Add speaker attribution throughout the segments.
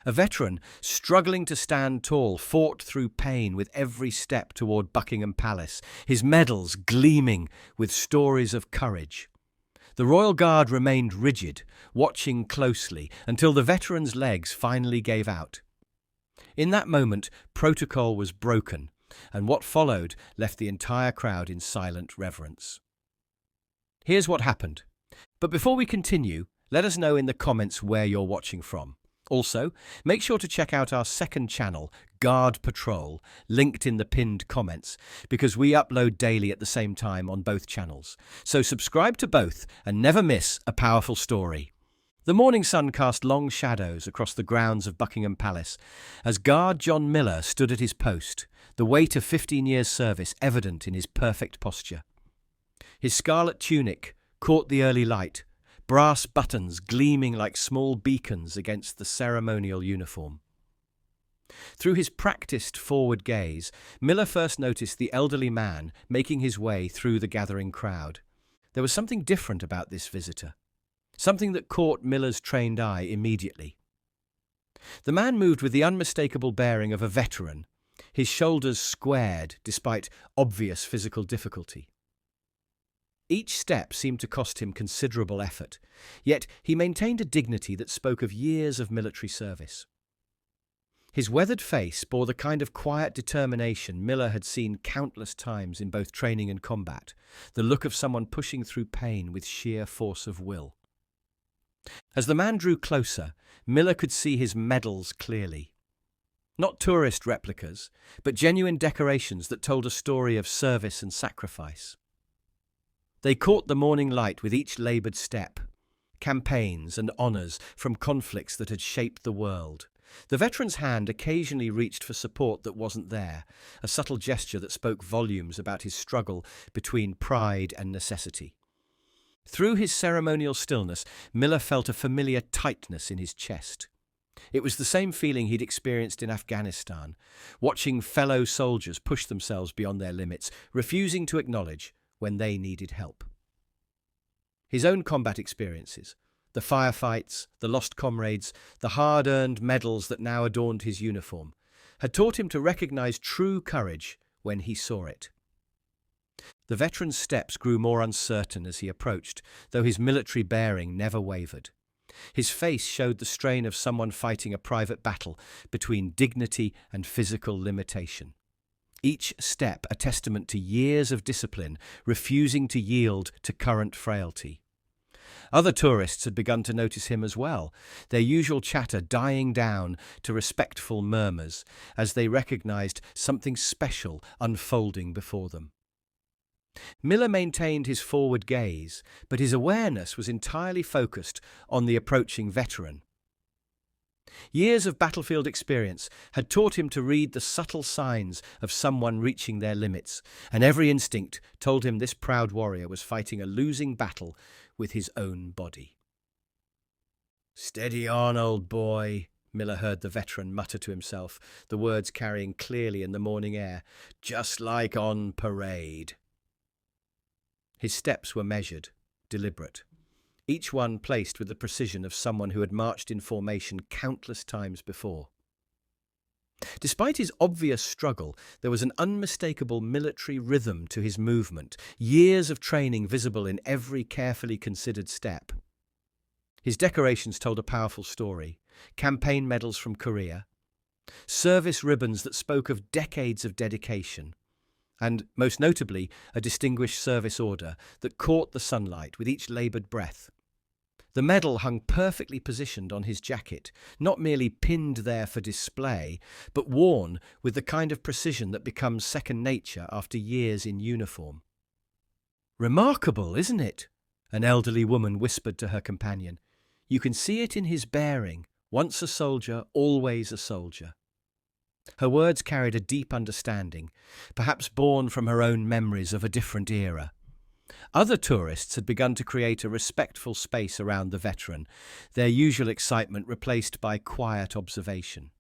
Speaker 1: A veteran, struggling to stand tall, fought through pain with every step toward Buckingham Palace, his medals gleaming with stories of courage. The Royal Guard remained rigid, watching closely, until the veteran's legs finally gave out. In that moment, protocol was broken, and what followed left the entire crowd in silent reverence. Here's what happened. But before we continue, let us know in the comments where you're watching from. Also, make sure to check out our second channel, Guard Patrol, linked in the pinned comments, because we upload daily at the same time on both channels. So subscribe to both and never miss a powerful story. The morning sun cast long shadows across the grounds of Buckingham Palace as Guard John Miller stood at his post, the weight of 15 years' service evident in his perfect posture. His scarlet tunic caught the early light, brass buttons gleaming like small beacons against the ceremonial uniform. Through his practiced forward gaze, Miller first noticed the elderly man making his way through the gathering crowd. There was something different about this visitor, something that caught Miller's trained eye immediately. The man moved with the unmistakable bearing of a veteran, his shoulders squared despite obvious physical difficulty. Each step seemed to cost him considerable effort, yet he maintained a dignity that spoke of years of military service. His weathered face bore the kind of quiet determination Miller had seen countless times in both training and combat, the look of someone pushing through pain with sheer force of will. As the man drew closer, Miller could see his medals clearly. Not tourist replicas, but genuine decorations that told a story of service and sacrifice. They caught the morning light with each laboured step, campaigns and honours from conflicts that had shaped the world. The veteran's hand occasionally reached for support that wasn't there, a subtle gesture that spoke volumes about his struggle between pride and necessity. Through his ceremonial stillness, Miller felt a familiar tightness in his chest. It was the same feeling he'd experienced in Afghanistan, watching fellow soldiers push themselves beyond their limits, refusing to acknowledge when they needed help. His own combat experiences, the firefights, the lost comrades, the hard-earned medals that now adorned his uniform, had taught him to recognize true courage when he saw it. The veteran's steps grew more uncertain as he approached, though his military bearing never wavered. His face showed the strain of someone fighting a private battle between dignity and physical limitation. Each step a testament to years of discipline, refusing to yield to current frailty. Other tourists had begun to notice him as well, their usual chatter dying down to respectful murmurs as they recognized something special unfolding before them. Miller maintained his forward gaze, but his awareness was entirely focused on the approaching veteran. Years of battlefield experience had taught him to read the subtle signs of someone reaching their limits, and every instinct told him this proud warrior was fighting a losing battle with his own body. "Steady on, old boy," Miller heard the veteran mutter to himself, the words carrying clearly in the morning air, "just like on parade." His steps were measured, deliberate, each one placed with the precision of someone who had marched in formation countless times before. Despite his obvious struggle, there was an unmistakable military rhythm to his movement, years of training visible in every carefully considered step. His decorations told a powerful story: campaign medals from Korea, service ribbons that spoke of decades of dedication, and, most notably, a distinguished service order that caught the sunlight with each laboured breath. The medal hung perfectly positioned on his jacket, not merely pinned there for display, but worn with the kind of precision that becomes second nature after years in uniform. "Remarkable, isn't it?" an elderly woman whispered to her companion. "You can see it in his bearing, once a soldier, always a soldier." Her words carried a deep understanding, perhaps born from her own memories of a different era. Other tourists had begun to create a respectful space around the veteran, their usual excitement replaced by quiet observation.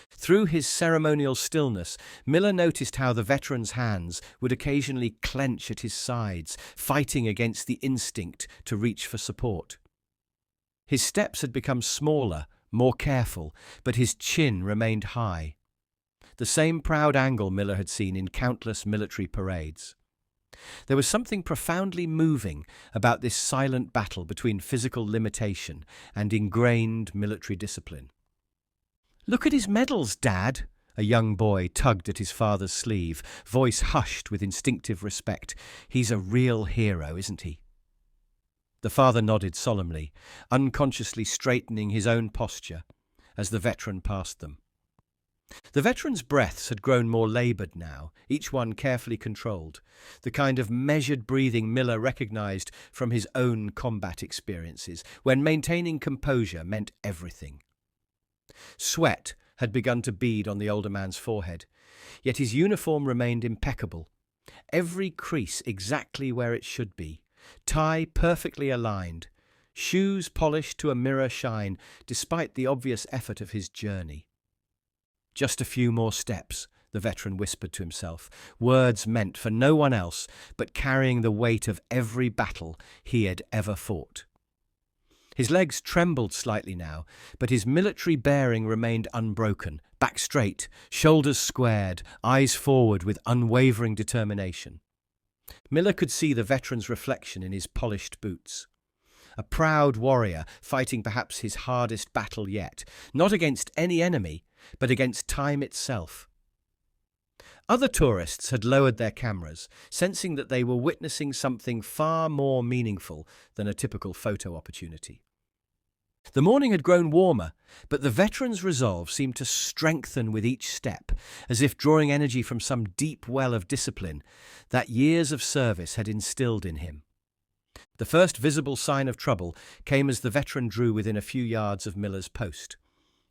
Speaker 1: Through his ceremonial stillness, Miller noticed how the veteran's hands would occasionally clench at his sides, fighting against the instinct to reach for support. His steps had become smaller, more careful, but his chin remained high. The same proud angle Miller had seen in countless military parades. There was something profoundly moving about this silent battle between physical limitation and ingrained military discipline. "Look at his medals, Dad!" A young boy tugged at his father's sleeve, voice hushed with instinctive respect. "He's a real hero, isn't he?" The father nodded solemnly, unconsciously straightening his own posture as the veteran passed them. The veteran's breaths had grown more laboured now, each one carefully controlled, the kind of measured breathing Miller recognised from his own combat experiences, when maintaining composure meant everything. Sweat had begun to bead on the older man's forehead, yet his uniform remained impeccable, every crease exactly where it should be, tie perfectly aligned, shoes polished to a mirror shine despite the obvious effort of his journey. "Just a few more steps," the veteran whispered to himself, words meant for no one else but carrying the weight of every battle he had ever fought. His legs trembled slightly now, but his military bearing remained unbroken, back straight, shoulders squared, eyes forward with unwavering determination. Miller could see the veteran's reflection in his polished boots. A proud warrior fighting perhaps his hardest battle yet, not against any enemy, but against time itself. Other tourists had lowered their cameras, sensing that they were witnessing something far more meaningful than a typical photo opportunity. The morning had grown warmer, but the veteran's resolve seemed to strengthen with each step, as if drawing energy from some deep well of discipline that years of service had instilled in him. The first visible sign of trouble came as the veteran drew within a few yards of Miller's post.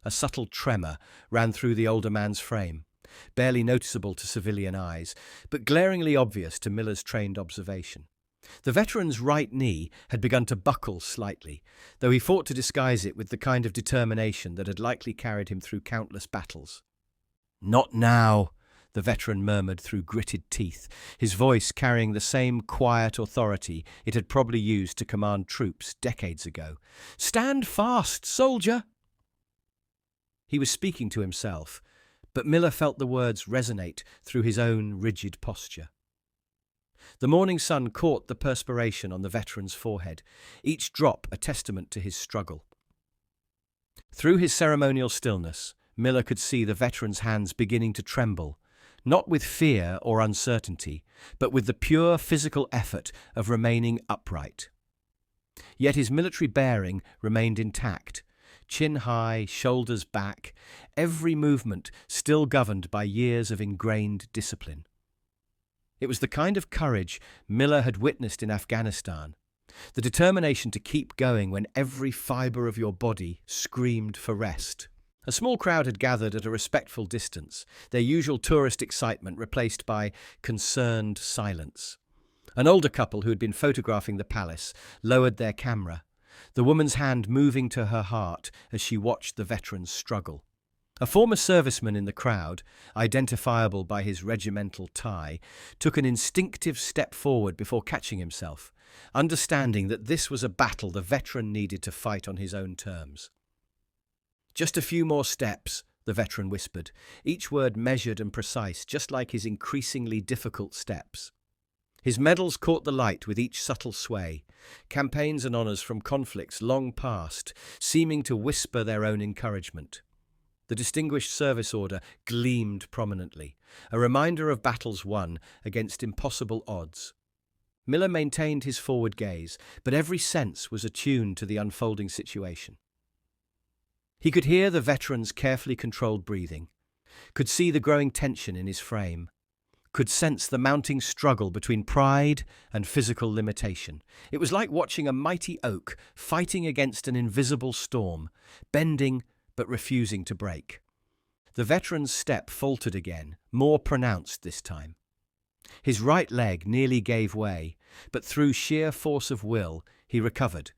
Speaker 1: A subtle tremor ran through the older man's frame, barely noticeable to civilian eyes, but glaringly obvious to Miller's trained observation. The veteran's right knee had begun to buckle slightly, though he fought to disguise it with the kind of determination that had likely carried him through countless battles. "Not now," the veteran murmured through gritted teeth, his voice carrying the same quiet authority it had probably used to command troops decades ago. "Stand fast, soldier!" He was speaking to himself, but Miller felt the words resonate through his own rigid posture. The morning sun caught the perspiration on the veteran's forehead, each drop a testament to his struggle. Through his ceremonial stillness, Miller could see the veteran's hands beginning to tremble, not with fear or uncertainty, but with the pure physical effort of remaining upright. Yet his military bearing remained intact, chin high, shoulders back, every movement still governed by years of ingrained discipline. It was the kind of courage Miller had witnessed in Afghanistan, the determination to keep going when every fibre of your body screamed for rest. A small crowd had gathered at a respectful distance, their usual tourist excitement replaced by concerned silence. An older couple who had been photographing the palace lowered their camera, the woman's hand moving to her heart as she watched the veteran's struggle. A former serviceman in the crowd, identifiable by his regimental tie, took an instinctive step forward before catching himself, understanding that this was a battle the veteran needed to fight on his own terms. "Just a few more steps," the veteran whispered, each word measured and precise, just like his increasingly difficult steps. His medals caught the light with each subtle sway, campaigns and honours from conflicts long past, seeming to whisper their own encouragement. The Distinguished Service Order gleamed prominently, a reminder of battles won against impossible odds. Miller maintained his forward gaze, but every sense was attuned to the unfolding situation. He could hear the veteran's carefully controlled breathing, could see the growing tension in his frame, could sense the mounting struggle between pride and physical limitation. It was like watching a mighty oak fighting against an invisible storm, bending but refusing to break. The veteran's step faltered again, more pronounced this time. His right leg nearly gave way, but through sheer force of will, he recovered,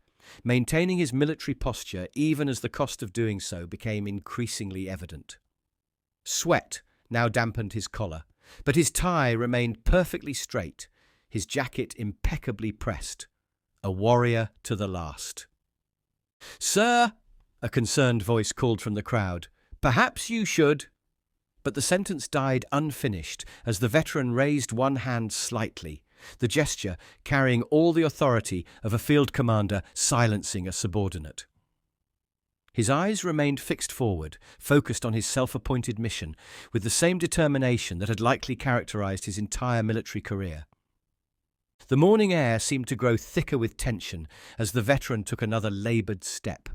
Speaker 1: maintaining his military posture even as the cost of doing so became increasingly evident. Sweat now dampened his collar, but his tie remained perfectly straight, his jacket impeccably pressed. A warrior to the last. "Sir!" A concerned voice called from the crowd. "Perhaps you should." But the sentence died unfinished as the veteran raised one hand slightly, the gesture carrying all the authority of a field commander silencing a subordinate. His eyes remained fixed forward, focused on his self-appointed mission, with the same determination that had likely characterized his entire military career. The morning air seemed to grow thicker with tension as the veteran took another labored step.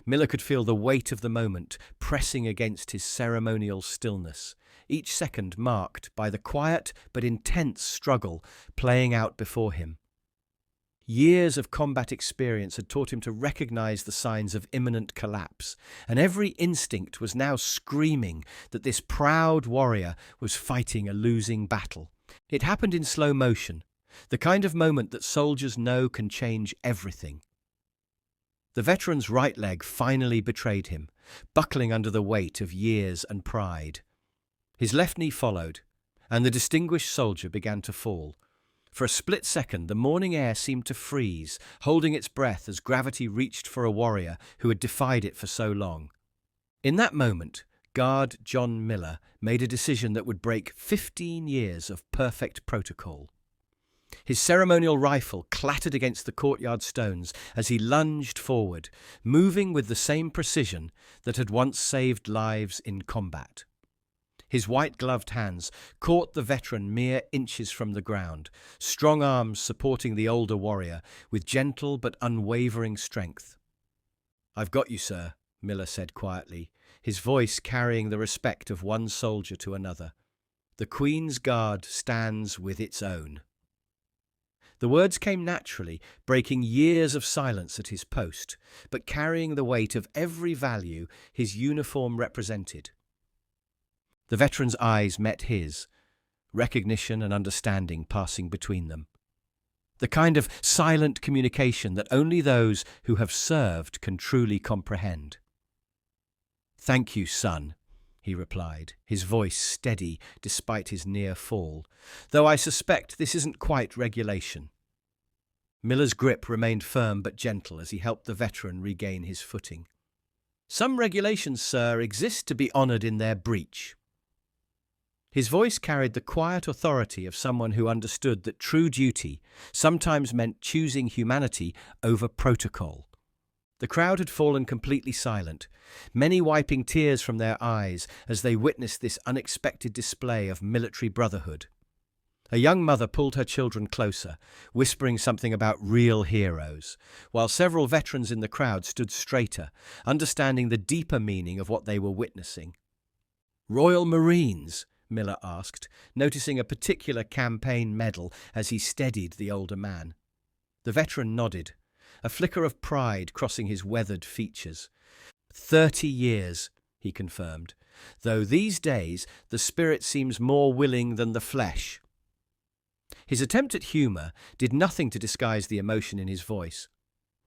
Speaker 1: Miller could feel the weight of the moment pressing against his ceremonial stillness, each second marked by the quiet but intense struggle playing out before him. Years of combat experience had taught him to recognize the signs of imminent collapse, and every instinct was now screaming that this proud warrior was fighting a losing battle. It happened in slow motion, the kind of moment that soldiers know can change everything. The veteran's right leg finally betrayed him, buckling under the weight of years and pride. His left knee followed, and the distinguished soldier began to fall. For a split second, the morning air seemed to freeze, holding its breath as gravity reached for a warrior who had defied it for so long. In that moment, Guard John Miller made a decision that would break 15 years of perfect protocol. His ceremonial rifle clattered against the courtyard stones as he lunged forward, moving with the same precision that had once saved lives in combat. His white-gloved hands caught the veteran mere inches from the ground, strong arms supporting the older warrior with gentle but unwavering strength. "I've got you, sir," Miller said quietly, his voice carrying the respect of one soldier to another. "The Queen's Guard stands with its own." The words came naturally, breaking years of silence at his post, but carrying the weight of every value his uniform represented. The veteran's eyes met his, recognition and understanding passing between them. The kind of silent communication that only those who have served can truly comprehend. "Thank you, son," he replied, his voice steady despite his near fall, "though I suspect this isn't quite regulation." Miller's grip remained firm but gentle as he helped the veteran regain his footing. "Some regulations, sir, exist to be honoured in their breach." His voice carried the quiet authority of someone who understood that true duty sometimes meant choosing humanity over protocol. The crowd had fallen completely silent, many wiping tears from their eyes as they witnessed this unexpected display of military brotherhood. A young mother pulled her children closer, whispering something about real heroes, while several veterans in the crowd stood straighter, understanding the deeper meaning of what they were witnessing. "Royal Marines?" Miller asked, noticing a particular campaign medal as he steadied the older man. The veteran nodded, a flicker of pride crossing his weathered features. 30 years, he confirmed, though these days the spirit seems more willing than the flesh. His attempt at humour did nothing to disguise the emotion in his voice.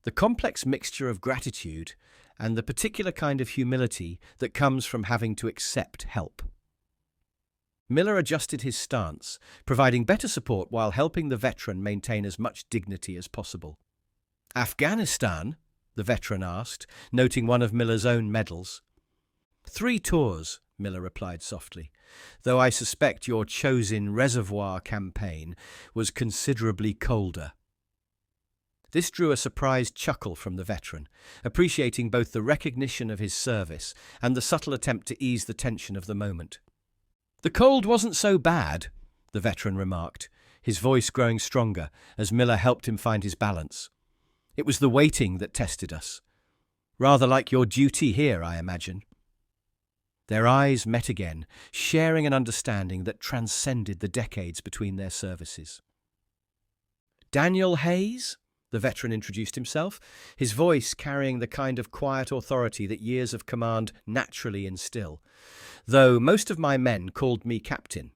Speaker 1: The complex mixture of gratitude and the particular kind of humility that comes from having to accept help. Miller adjusted his stance, providing better support while helping the veteran maintain as much dignity as possible. "Afghanistan?" the veteran asked, noting one of Miller's own medals. 3 tours, Miller replied softly, though I suspect your chosen reservoir campaign was considerably colder. This drew a surprised chuckle from the veteran, appreciating both the recognition of his service and the subtle attempt to ease the tension of the moment. "The cold wasn't so bad," the veteran remarked, his voice growing stronger as Miller helped him find his balance. "It was the waiting that tested us. Rather like your duty here, I imagine." Their eyes met again, sharing an understanding that transcended the decades between their services. "Daniel Hayes?" the veteran introduced himself, his voice carrying the kind of quiet authority that years of command naturally instill, though most of my men called me captain.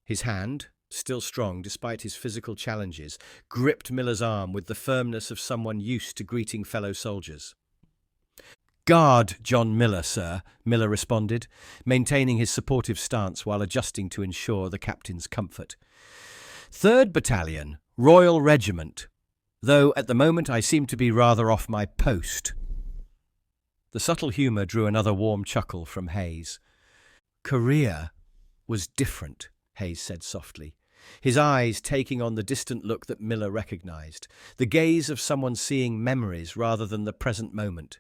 Speaker 1: His hand, still strong despite his physical challenges, gripped Miller's arm with the firmness of someone used to greeting fellow soldiers. "Guard John Miller, sir," Miller responded, maintaining his supportive stance while adjusting to ensure the captain's comfort. "3rd Battalion, Royal Regiment, though at the moment I seem to be rather off my post." The subtle humour drew another warm chuckle from Hayes. Korea was different, Hayes said softly, his eyes taking on the distant look that Miller recognised, the gaze of someone seeing memories rather than the present moment.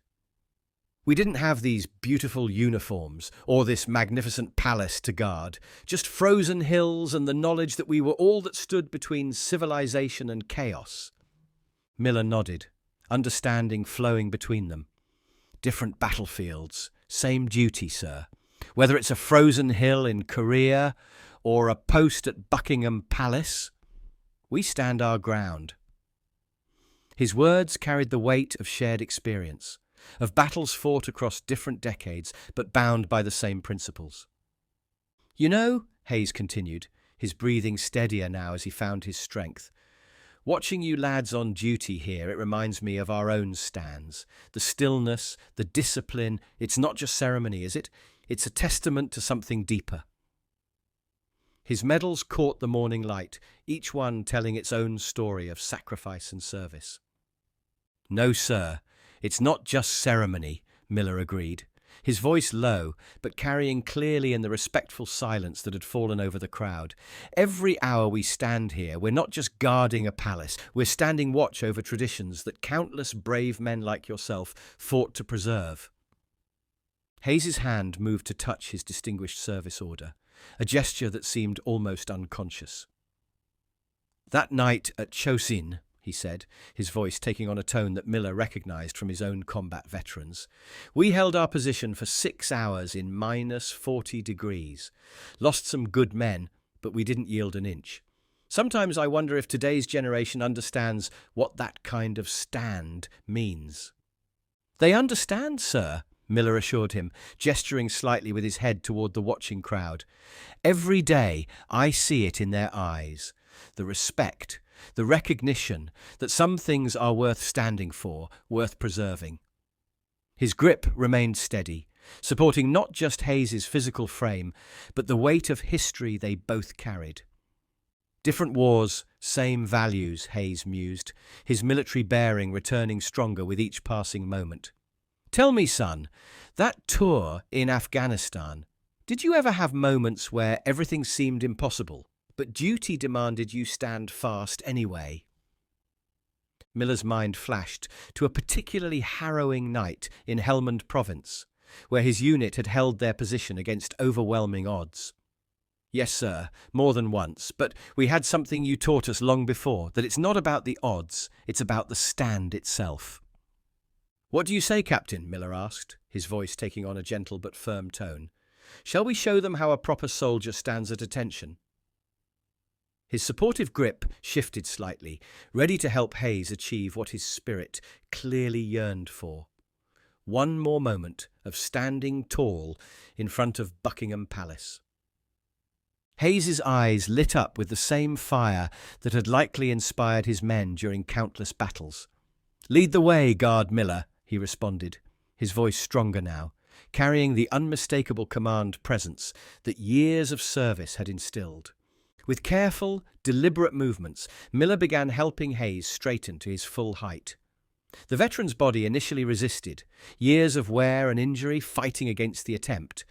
Speaker 1: We didn't have these beautiful uniforms or this magnificent palace to guard, just frozen hills and the knowledge that we were all that stood between civilization and chaos. Miller nodded, understanding flowing between them. Different battlefields, same duty, sir. Whether it's a frozen hill in Korea or a post at Buckingham Palace, we stand our ground. His words carried the weight of shared experience, of battles fought across different decades but bound by the same principles. You know, Hayes continued, his breathing steadier now as he found his strength, watching you lads on duty here, it reminds me of our own stands. The stillness, the discipline, it's not just ceremony, is it? It's a testament to something deeper. His medals caught the morning light, each one telling its own story of sacrifice and service. No, sir, it's not just ceremony, Miller agreed, his voice low, but carrying clearly in the respectful silence that had fallen over the crowd. Every hour we stand here, we're not just guarding a palace, we're standing watch over traditions that countless brave men like yourself fought to preserve. Hayes's hand moved to touch his distinguished service order, a gesture that seemed almost unconscious. That night at Chosin, he said, his voice taking on a tone that Miller recognised from his own combat veterans, we held our position for 6 hours in -40 degrees. Lost some good men, but we didn't yield an inch. Sometimes I wonder if today's generation understands what that kind of stand means. They understand, sir, Miller assured him, gesturing slightly with his head toward the watching crowd. Every day I see it in their eyes. The respect, the recognition that some things are worth standing for, worth preserving. His grip remained steady, supporting not just Hayes's physical frame, but the weight of history they both carried. Different wars, same values, Hayes mused, his military bearing returning stronger with each passing moment. Tell me, son, that tour in Afghanistan, did you ever have moments where everything seemed impossible, but duty demanded you stand fast anyway? Miller's mind flashed to a particularly harrowing night in Helmand Province, where his unit had held their position against overwhelming odds. Yes, sir, more than once, but we had something you taught us long before, that it's not about the odds, it's about the stand itself. What do you say, Captain? Miller asked, his voice taking on a gentle but firm tone. Shall we show them how a proper soldier stands at attention? His supportive grip shifted slightly, ready to help Hayes achieve what his spirit clearly yearned for. One more moment of standing tall in front of Buckingham Palace. Hayes's eyes lit up with the same fire that had likely inspired his men during countless battles. Lead the way, Guard Miller, he responded, his voice stronger now, carrying the unmistakable command presence that years of service had instilled. With careful, deliberate movements, Miller began helping Hayes straighten to his full height. The veteran's body initially resisted, years of wear and injury fighting against the attempt,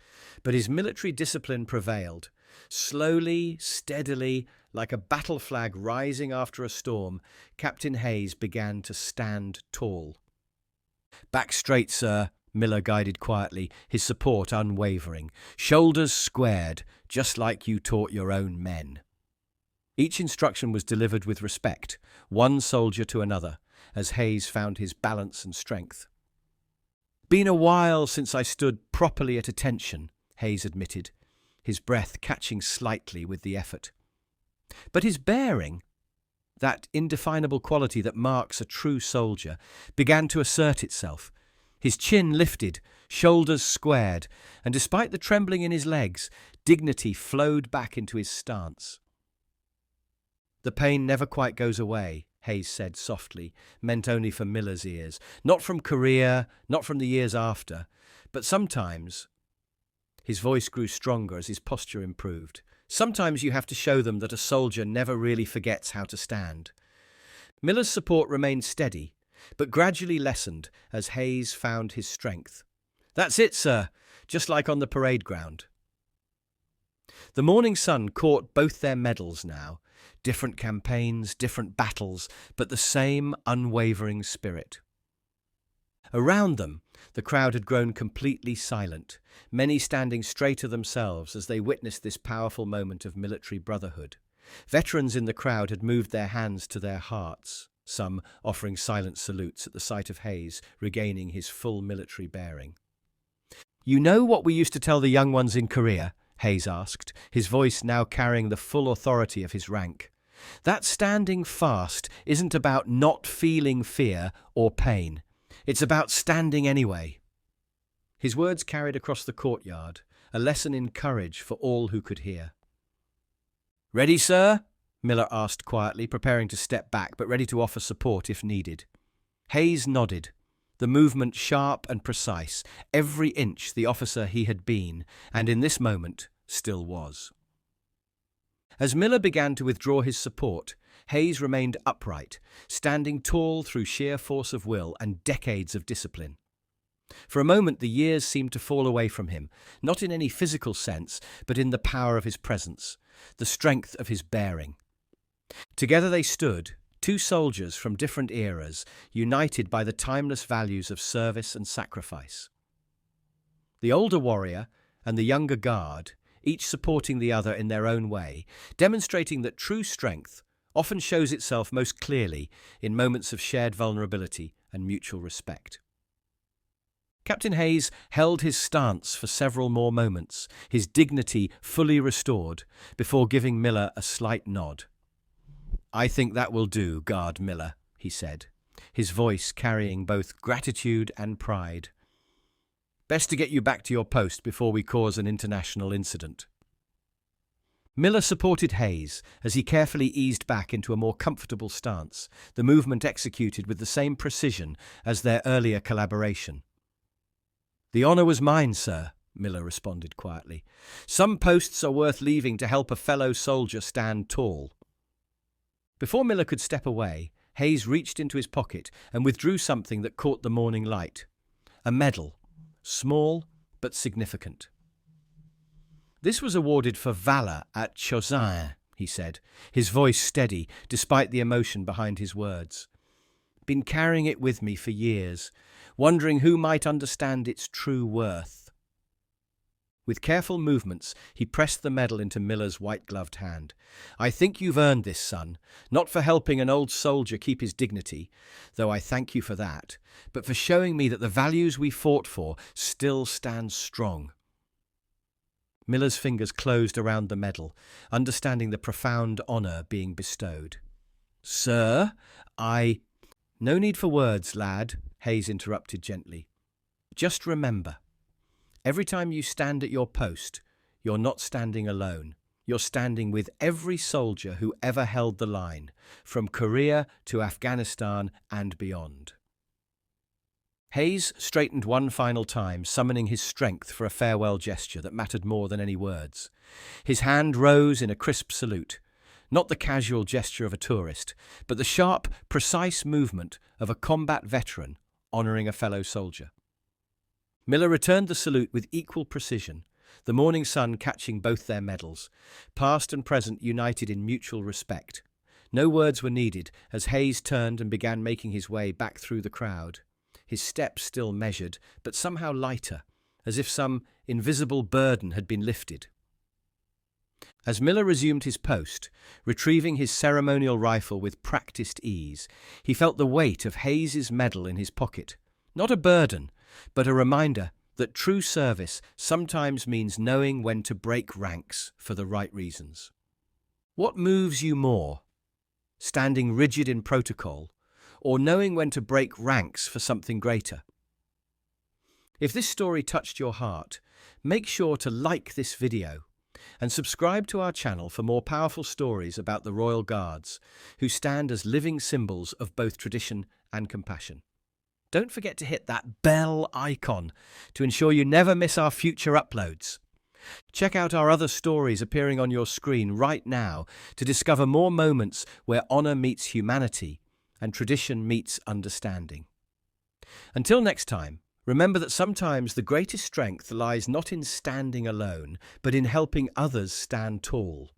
Speaker 1: but his military discipline prevailed. Slowly, steadily, like a battle flag rising after a storm, Captain Hayes began to stand tall. Back straight, sir, Miller guided quietly, his support unwavering. Shoulders squared, just like you taught your own men. Each instruction was delivered with respect, one soldier to another, as Hayes found his balance and strength. Been a while since I stood properly at attention, Hayes admitted, his breath catching slightly with the effort. But his bearing, that indefinable quality that marks a true soldier, began to assert itself. His chin lifted, shoulders squared, and despite the trembling in his legs, dignity flowed back into his stance. The pain never quite goes away, Hayes said softly, meant only for Miller's ears. Not from Korea, not from the years after, but sometimes. His voice grew stronger as his posture improved. Sometimes you have to show them that a soldier never really forgets how to stand. Miller's support remained steady, but gradually lessened as Hayes found his strength. That's it, sir, just like on the parade ground. The morning sun caught both their medals now. Different campaigns, different battles, but the same unwavering spirit. Around them, the crowd had grown completely silent, many standing straight of themselves as they witnessed this powerful moment of military brotherhood. Veterans in the crowd had moved their hands to their hearts, some offering silent salutes at the sight of Hayes regaining his full military bearing. "You know what we used to tell the young ones in Korea?" Hayes asked, his voice now carrying the full authority of his rank. "That standing fast isn't about not feeling fear or pain. It's about standing anyway." His words carried across the courtyard, a lesson in courage for all who could hear. "Ready, sir?" Miller asked quietly, preparing to step back, but ready to offer support if needed. Hayes nodded, the movement sharp and precise, every inch the officer he had been, and in this moment still was. As Miller began to withdraw his support, Hayes remained upright, standing tall through sheer force of will and decades of discipline. For a moment the years seemed to fall away from him, not in any physical sense, but in the power of his presence, the strength of his bearing. Together they stood, two soldiers from different eras, united by the timeless values of service and sacrifice. The older warrior and the younger guard, each supporting the other in their own way, demonstrating that true strength often shows itself most clearly in moments of shared vulnerability and mutual respect. Captain Hayes held his stance for several more moments, his dignity fully restored, before giving Miller a slight nod. "I think that will do, Guard Miller," he said, his voice carrying both gratitude and pride. "Best to get you back to your post before we cause an international incident." Miller supported Hayes as he carefully eased back into a more comfortable stance, the movement executed with the same precision as their earlier collaboration. "The honour was mine, sir," Miller responded quietly. "Some posts are worth leaving to help a fellow soldier stand tall." Before Miller could step away, Hayes reached into his pocket and withdrew something that caught the morning light. A medal, small but significant. "This was awarded for valour at Chosin," he said, his voice steady despite the emotion behind his words. "Been carrying it with me for years, wondering who might understand its true worth." With careful movements, he pressed the medal into Miller's white-gloved hand. "I think you've earned this, son, not for helping an old soldier keep his dignity, though I thank you for that, but for showing me that the values we fought for still stand strong." Miller's fingers closed around the medal, understanding the profound honour being bestowed. "Sir, I—" "No need for words, lad," Hayes interrupted gently. "Just remember, every time you stand at your post, you're not standing alone. You're standing with every soldier who ever held the line, from Korea to Afghanistan and beyond." Hayes straightened one final time, summoning his strength for a farewell gesture that mattered more than any words. His hand rose in a crisp salute, not the casual gesture of a tourist, but the sharp, precise movement of a combat veteran honouring a fellow soldier. Miller returned the salute with equal precision, the morning sun catching both their medals, past and present united in mutual respect. No words were needed as Hayes turned and began making his way back through the crowd, his steps still measured, but somehow lighter, as if some invisible burden had been lifted. As Miller resumed his post, retrieving his ceremonial rifle with practiced ease, he felt the weight of Hayes's medal in his pocket. Not a burden, but a reminder that true service sometimes means knowing when to break ranks for the right reasons. What moves you more? Standing rigid in protocol, or knowing when to break ranks for something greater? If this story touched your heart, make sure to like this video and subscribe to our channel for more powerful stories about the Royal Guards, who stand as living symbols of both tradition and compassion. Don't forget to hit that bell icon to ensure you never miss our future uploads. Check out our other stories appearing on your screen right now to discover more moments where honour meets humanity and tradition meets understanding. Until next time, Remember that sometimes the greatest strength lies not in standing alone, but in helping others stand tall.